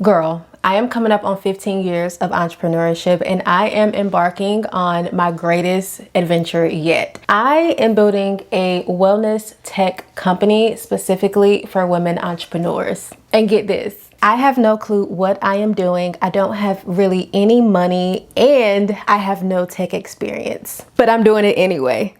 Girl, I am coming up on 15 years of entrepreneurship and I am embarking on my greatest adventure yet. I am building a wellness tech company specifically for women entrepreneurs. And get this, I have no clue what I am doing. I don't have really any money and I have no tech experience, but I'm doing it anyway.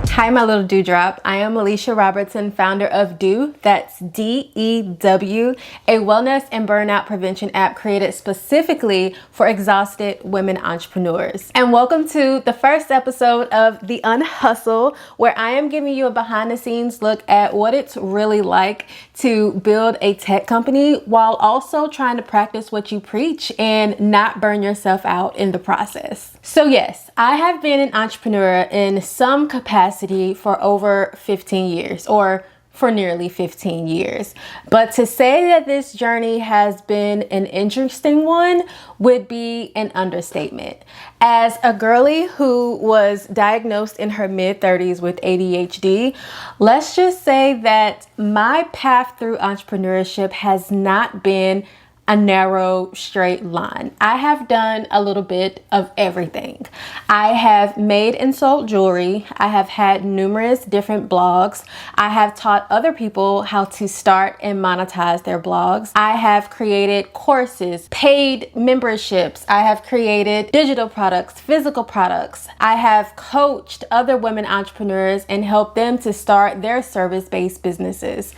Hi, my little dewdrop. I am Alisha Robertson, founder of Dew, that's D-E-W, a wellness and burnout prevention app created specifically for exhausted women entrepreneurs. And welcome to the first episode of the UnHustle, where I am giving you a behind the scenes look at what it's really like to build a tech company while also trying to practice what you preach and not burn yourself out in the process. So yes, I have been an entrepreneur in some capacity for over 15 years, or for nearly 15 years. But to say that this journey has been an interesting one would be an understatement. As a girly who was diagnosed in her mid-30s with ADHD, let's just say that my path through entrepreneurship has not been a narrow, straight line. I have done a little bit of everything. I have made and sold jewelry. I have had numerous different blogs. I have taught other people how to start and monetize their blogs. I have created courses, paid memberships. I have created digital products, physical products. I have coached other women entrepreneurs and helped them to start their service-based businesses.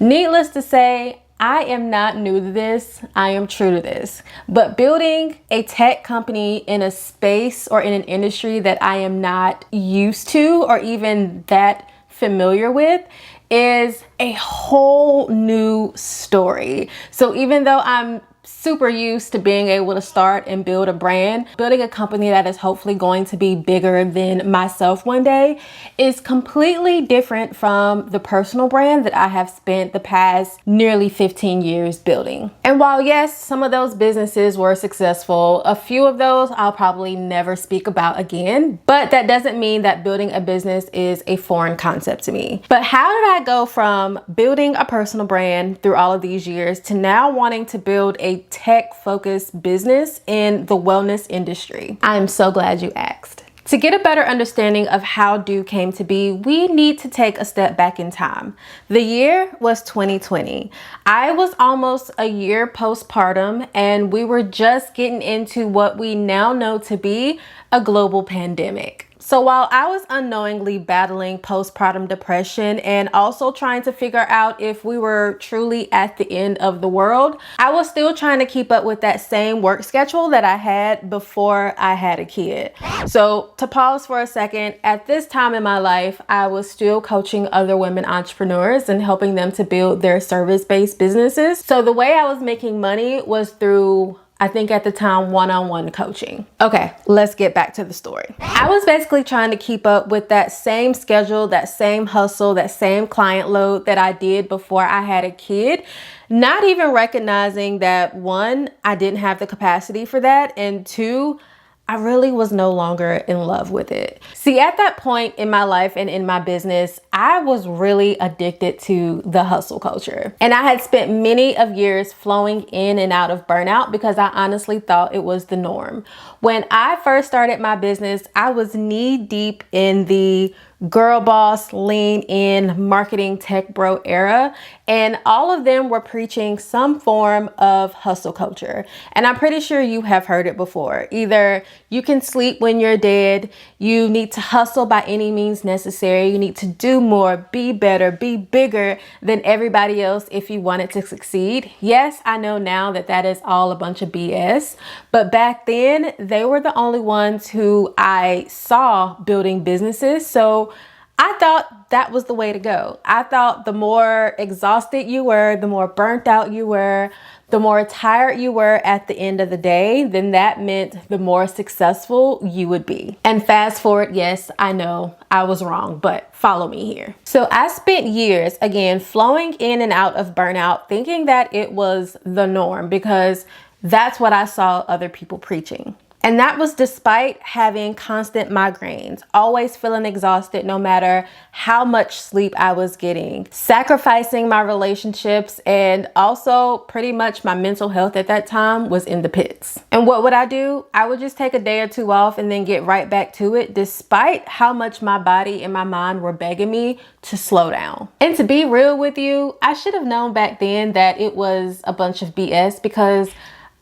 Needless to say, I am not new to this. I am true to this. But building a tech company in a space or in an industry that I am not used to or even that familiar with is a whole new story. So even though I'm super used to being able to start and build a brand, building a company that is hopefully going to be bigger than myself one day is completely different from the personal brand that I have spent the past nearly 15 years building. And while yes, some of those businesses were successful, a few of those I'll probably never speak about again, but that doesn't mean that building a business is a foreign concept to me. But how did I go from building a personal brand through all of these years to now wanting to build a tech-focused business in the wellness industry? I am so glad you asked. To get a better understanding of how Dew came to be, we need to take a step back in time. The year was 2020. I was almost a year postpartum, and we were just getting into what we now know to be a global pandemic. So while I was unknowingly battling postpartum depression and also trying to figure out if we were truly at the end of the world, I was still trying to keep up with that same work schedule that I had before I had a kid. So to pause for a second, at this time in my life, I was still coaching other women entrepreneurs and helping them to build their service-based businesses. So the way I was making money was through, I think at the time, one-on-one coaching. Okay, let's get back to the story. I was basically trying to keep up with that same schedule, that same hustle, that same client load that I did before I had a kid, not even recognizing that one, I didn't have the capacity for that, and two, I really was no longer in love with it. See, at that point in my life and in my business, I was really addicted to the hustle culture. And I had spent many of years flowing in and out of burnout because I honestly thought it was the norm. When I first started my business, I was knee deep in the girl boss, lean in, marketing tech bro era, and all of them were preaching some form of hustle culture. And I'm pretty sure you have heard it before. Either you can sleep when you're dead, you need to hustle by any means necessary, you need to do more, be better, be bigger than everybody else if you wanted to succeed. Yes, I know now that that is all a bunch of BS, but back then they were the only ones who I saw building businesses. So I thought that was the way to go. I thought the more exhausted you were, the more burnt out you were, the more tired you were at the end of the day, then that meant the more successful you would be. And fast forward, yes, I know I was wrong, but follow me here. So I spent years, again, flowing in and out of burnout, thinking that it was the norm because that's what I saw other people preaching. And that was despite having constant migraines, always feeling exhausted no matter how much sleep I was getting, sacrificing my relationships, and also pretty much my mental health at that time was in the pits. And what would I do? I would just take a day or two off and then get right back to it, despite how much my body and my mind were begging me to slow down. And to be real with you, I should have known back then that it was a bunch of BS, because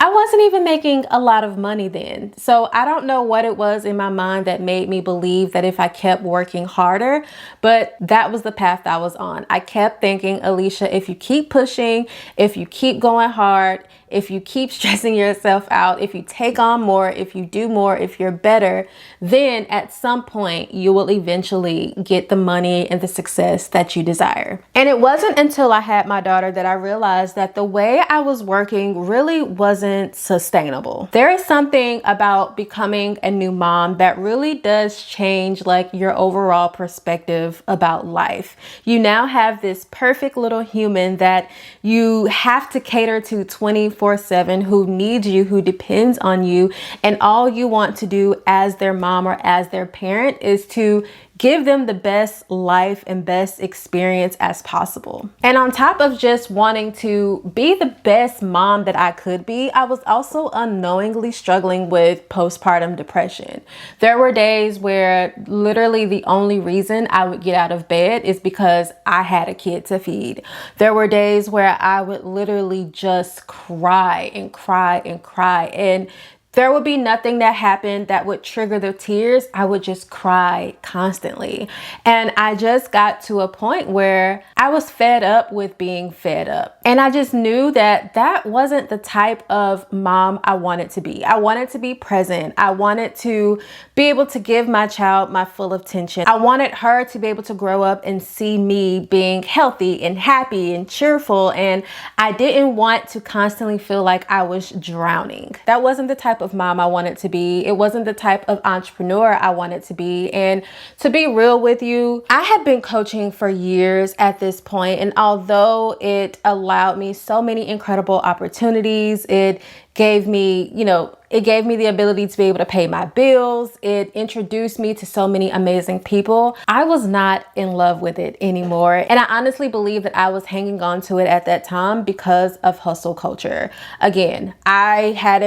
I wasn't even making a lot of money then. So I don't know what it was in my mind that made me believe that if I kept working harder, but that was the path I was on. I kept thinking, Alisha, if you keep pushing, if you keep going hard, if you keep stressing yourself out, if you take on more, if you do more, if you're better, then at some point you will eventually get the money and the success that you desire. And it wasn't until I had my daughter that I realized that the way I was working really wasn't sustainable. There is something about becoming a new mom that really does change like your overall perspective about life. You now have this perfect little human that you have to cater to 24/7, who needs you, who depends on you, and all you want to do as their mom or as their parent is to give them the best life and best experience as possible. And on top of just wanting to be the best mom that I could be, I was also unknowingly struggling with postpartum depression. There were days where literally the only reason I would get out of bed is because I had a kid to feed. There were days where I would literally just cry and cry and cry, and there would be nothing that happened that would trigger the tears. I would just cry constantly. And I just got to a point where I was fed up with being fed up. And I just knew that that wasn't the type of mom I wanted to be. I wanted to be present. I wanted to be able to give my child my full attention. I wanted her to be able to grow up and see me being healthy and happy and cheerful. And I didn't want to constantly feel like I was drowning. That wasn't the type of mom I wanted to be. It wasn't the type of entrepreneur I wanted to be. And to be real with you, I had been coaching for years at this point, and although it allowed me so many incredible opportunities, it gave me the ability to be able to pay my bills. It introduced me to so many amazing people. I was not in love with it anymore. And I honestly believe that I was hanging on to it at that time because of hustle culture. Again, I had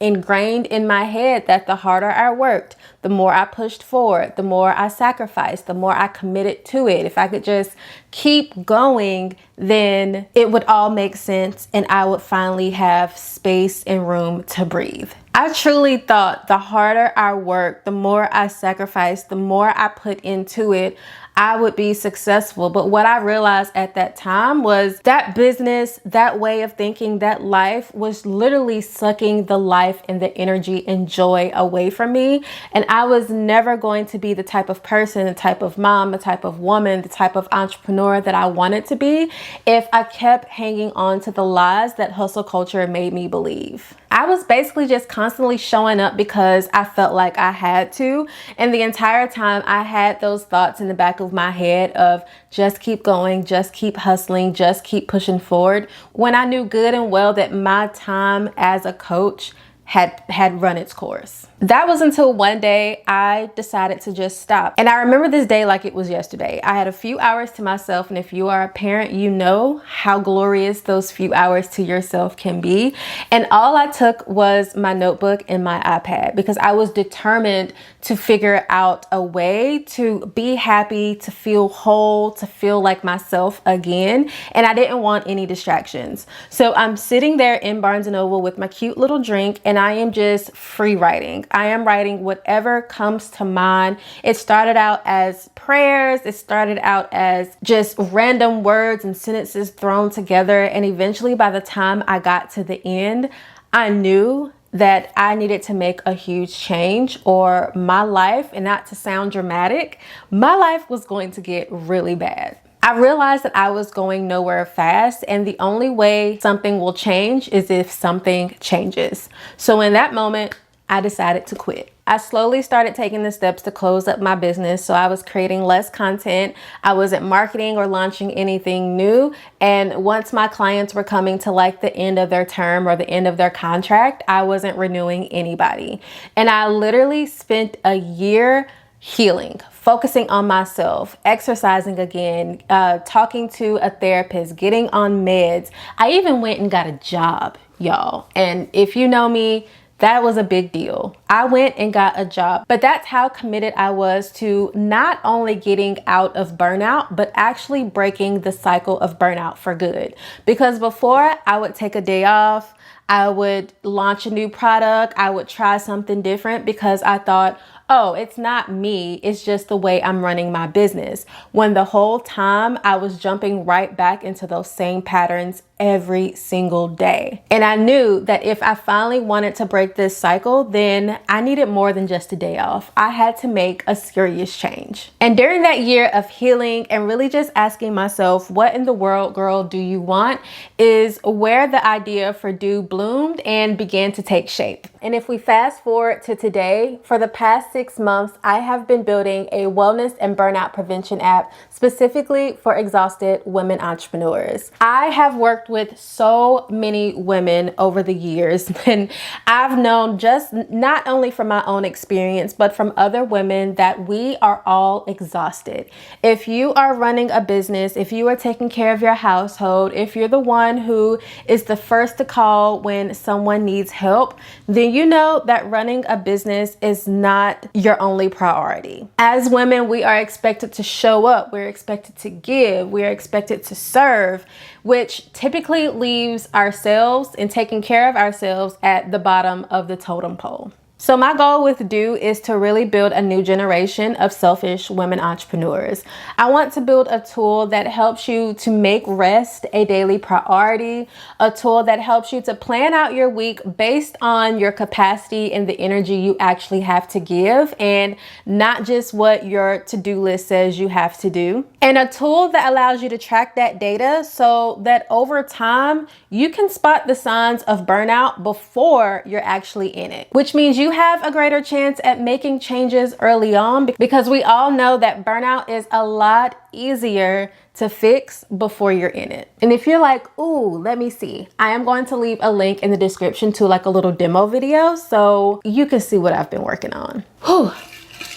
ingrained in my head that the harder I worked, the more I pushed forward, the more I sacrificed, the more I committed to it. If I could just keep going, then it would all make sense and I would finally have space and room to breathe. I truly thought the harder I worked, the more I sacrificed, the more I put into it, I would be successful. But what I realized at that time was that business, that way of thinking, that life was literally sucking the life and the energy and joy away from me. And I was never going to be the type of person, the type of mom, the type of woman, the type of entrepreneur that I wanted to be if I kept hanging on to the lies that hustle culture made me believe. I was basically just constantly showing up because I felt like I had to. And the entire time I had those thoughts in the back of my head of just keep going, just keep hustling, just keep pushing forward, when I knew good and well that my time as a coach had run its course. That was until one day I decided to just stop. And I remember this day like it was yesterday. I had a few hours to myself, and if you are a parent, you know how glorious those few hours to yourself can be. And all I took was my notebook and my iPad because I was determined to figure out a way to be happy, to feel whole, to feel like myself again. And I didn't want any distractions. So I'm sitting there in Barnes & Noble with my cute little drink, and I am just free writing. I am writing whatever comes to mind. It started out as prayers. It started out as just random words and sentences thrown together. And eventually, by the time I got to the end, I knew that I needed to make a huge change, or my life, and not to sound dramatic, my life was going to get really bad. I realized that I was going nowhere fast, and the only way something will change is if something changes. So in that moment, I decided to quit. I slowly started taking the steps to close up my business. So I was creating less content. I wasn't marketing or launching anything new. And once my clients were coming to like the end of their term or the end of their contract, I wasn't renewing anybody. And I literally spent a year healing, focusing on myself, exercising again, talking to a therapist, getting on meds. I even went and got a job, y'all. And if you know me, that was a big deal. I went and got a job, but that's how committed I was to not only getting out of burnout, but actually breaking the cycle of burnout for good. Because before, I would take a day off, I would launch a new product, I would try something different because I thought, oh, it's not me, it's just the way I'm running my business. When the whole time I was jumping right back into those same patterns every single day. And I knew that if I finally wanted to break this cycle, then I needed more than just a day off. I had to make a serious change. And during that year of healing and really just asking myself, what in the world, girl, do you want, is where the idea for Do bloomed and began to take shape. And if we fast forward to today, for the past 6 months, I have been building a wellness and burnout prevention app specifically for exhausted women entrepreneurs. I have worked with so many women over the years, and I've known just not only from my own experience, but from other women that we are all exhausted. If you are running a business, if you are taking care of your household, if you're the one who is the first to call when someone needs help, then you know that running a business is not your only priority. As women, we are expected to show up, we're expected to give, we're expected to serve, which typically leaves ourselves and taking care of ourselves at the bottom of the totem pole. So my goal with Do is to really build a new generation of selfish women entrepreneurs. I want to build a tool that helps you to make rest a daily priority, a tool that helps you to plan out your week based on your capacity and the energy you actually have to give, and not just what your to-do list says you have to do. And a tool that allows you to track that data so that over time, you can spot the signs of burnout before you're actually in it, which means you have a greater chance at making changes early on, because we all know that burnout is a lot easier to fix before you're in it. And if you're like, ooh, let me see, I am going to leave a link in the description to like a little demo video so you can see what I've been working on. Whew,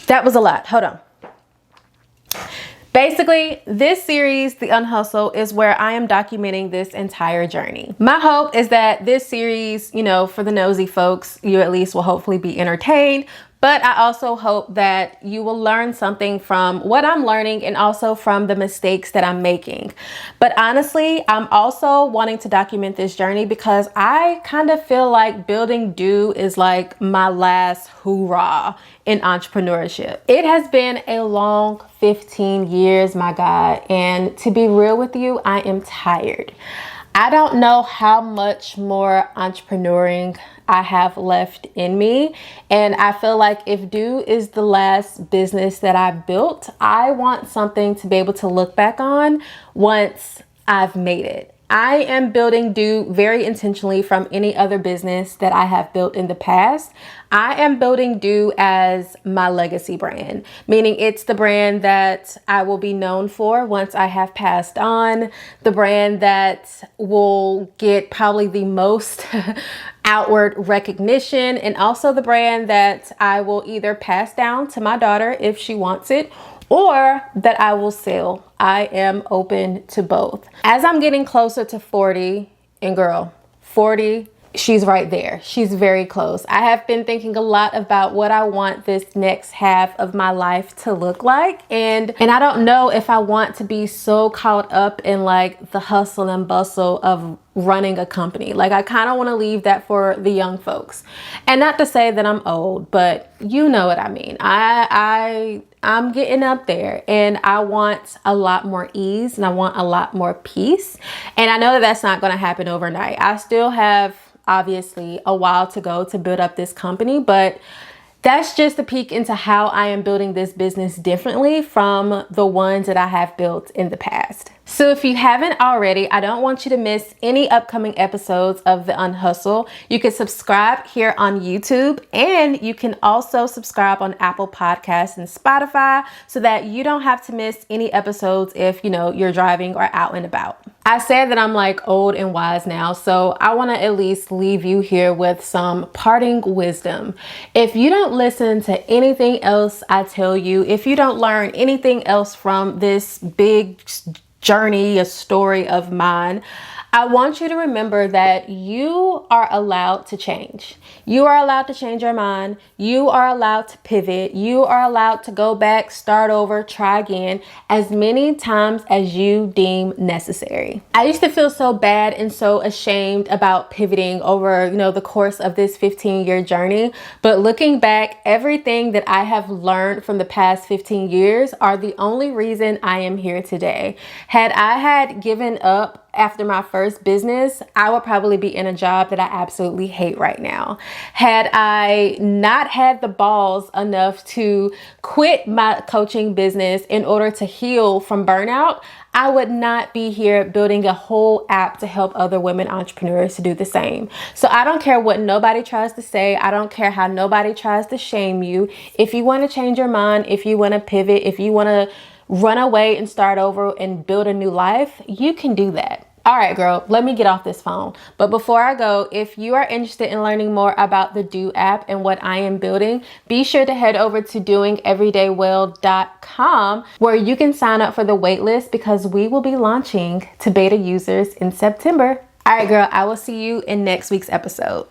that was a lot. Hold on. Basically, this series, The UnHustle, is where I am documenting this entire journey. My hope is that this series, you know, for the nosy folks, you at least will hopefully be entertained. But I also hope that you will learn something from what I'm learning and also from the mistakes that I'm making. But honestly, I'm also wanting to document this journey because I kind of feel like building Do is like my last hoorah in entrepreneurship. It has been a long 15 years, my God. And to be real with you, I am tired. I don't know how much more entrepreneuring I have left in me. And I feel like if Do is the last business that I built, I want something to be able to look back on once I've made it. I am building Do very intentionally from any other business that I have built in the past. I am building Do as my legacy brand, meaning it's the brand that I will be known for once I have passed on, the brand that will get probably the most outward recognition, and also the brand that I will either pass down to my daughter if she wants it, or that I will sell. I am open to both. As I'm getting closer to 40, and girl, 40, she's right there. She's very close. I have been thinking a lot about what I want this next half of my life to look like. And I don't know if I want to be so caught up in like the hustle and bustle of running a company. Like I kind of want to leave that for the young folks. And not to say that I'm old, but you know what I mean. I'm getting up there and I want a lot more ease and I want a lot more peace. And I know that that's not going to happen overnight. I still have obviously a while to go to build up this company, but that's just a peek into how I am building this business differently from the ones that I have built in the past. So if you haven't already, I don't want you to miss any upcoming episodes of the UnHustle. You can subscribe here on YouTube, and you can also subscribe on Apple Podcasts and Spotify so that you don't have to miss any episodes if, you're driving or out and about. I said that I'm like old and wise now, so I want to at least leave you here with some parting wisdom. If you don't listen to anything else I tell you, if you don't learn anything else from this big journey, a story of mine, I want you to remember that you are allowed to change. You are allowed to change your mind. You are allowed to pivot. You are allowed to go back, start over, try again as many times as you deem necessary. I used to feel so bad and so ashamed about pivoting over, the course of this 15-year journey. But looking back, everything that I have learned from the past 15 years are the only reason I am here today. Had I had given up after my first business, I would probably be in a job that I absolutely hate right now. Had I not had the balls enough to quit my coaching business in order to heal from burnout, I would not be here building a whole app to help other women entrepreneurs to do the same. So I don't care what nobody tries to say. I don't care how nobody tries to shame you. If you want to change your mind, if you want to pivot, if you want to run away and start over and build a new life, you can do that. All right, girl, let me get off this phone. But before I go, if you are interested in learning more about the Do app and what I am building, be sure to head over to doingeverydaywell.com where you can sign up for the waitlist because we will be launching to beta users in September. All right, girl, I will see you in next week's episode.